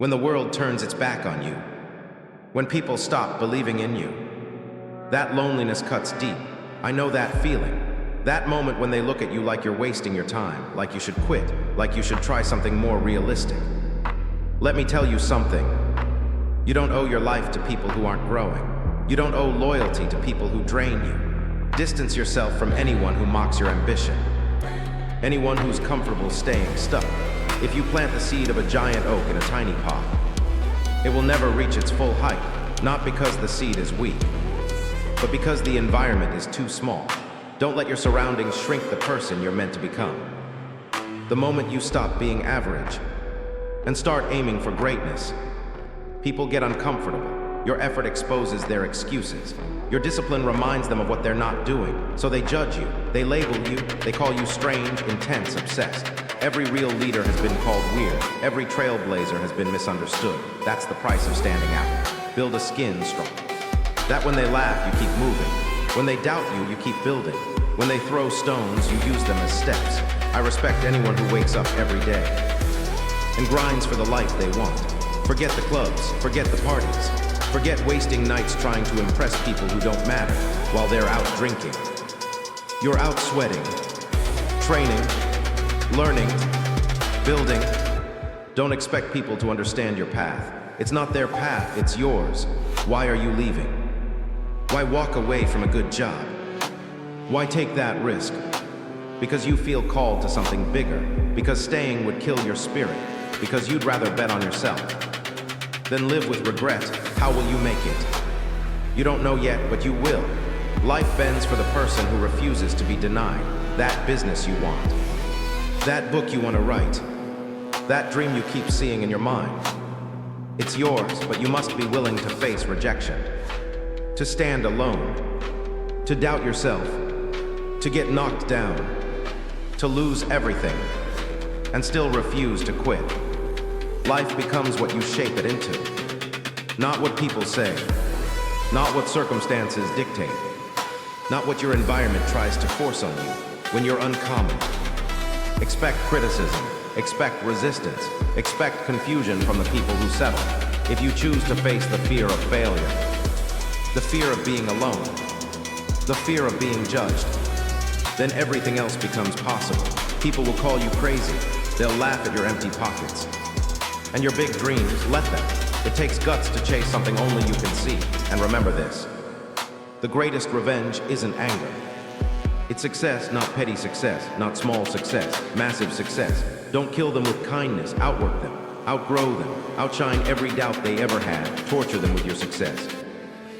When the world turns its back on you. When people stop believing in you. That loneliness cuts deep. I know that feeling. That moment when they look at you like you're wasting your time, like you should quit, like you should try something more realistic. Let me tell you something. You don't owe your life to people who aren't growing. You don't owe loyalty to people who drain you. Distance yourself from anyone who mocks your ambition. Anyone who's comfortable staying stuck. If you plant the seed of a giant oak in a tiny pot, it will never reach its full height, not because the seed is weak, but because the environment is too small. Don't let your surroundings shrink the person you're meant to become. The moment you stop being average and start aiming for greatness, people get uncomfortable. Your effort exposes their excuses. Your discipline reminds them of what they're not doing, so they judge you, they label you, they call you strange, intense, obsessed. Every real leader has been called weird. Every trailblazer has been misunderstood. That's the price of standing out. Build a skin strong. That when they laugh, you keep moving. When they doubt you, you keep building. When they throw stones, you use them as steps. I respect anyone who wakes up every day and grinds for the life they want. Forget the clubs, forget the parties. Forget wasting nights trying to impress people who don't matter while they're out drinking. You're out sweating, training, learning, building. Don't expect people to understand your path. It's not their path, it's yours. Why are you leaving? Why walk away from a good job? Why take that risk? Because you feel called to something bigger. Because staying would kill your spirit. Because you'd rather bet on yourself. Then live with regret. How will you make it? You don't know yet, but you will. Life bends for the person who refuses to be denied. That business you want. That book you want to write. That dream you keep seeing in your mind. It's yours, but you must be willing to face rejection. To stand alone. To doubt yourself. To get knocked down. To lose everything. And still refuse to quit. Life becomes what you shape it into. Not what people say. Not what circumstances dictate. Not what your environment tries to force on you when you're uncommon. Expect criticism. Expect resistance. Expect confusion from the people who settle. If you choose to face the fear of failure, the fear of being alone, the fear of being judged, then everything else becomes possible. People will call you crazy. They'll laugh at your empty pockets. And your big dreams, let them. It takes guts to chase something only you can see. And remember this. The greatest revenge isn't anger. It's success, not petty success, not small success, massive success. Don't kill them with kindness, outwork them, outgrow them, outshine every doubt they ever had, torture them with your success.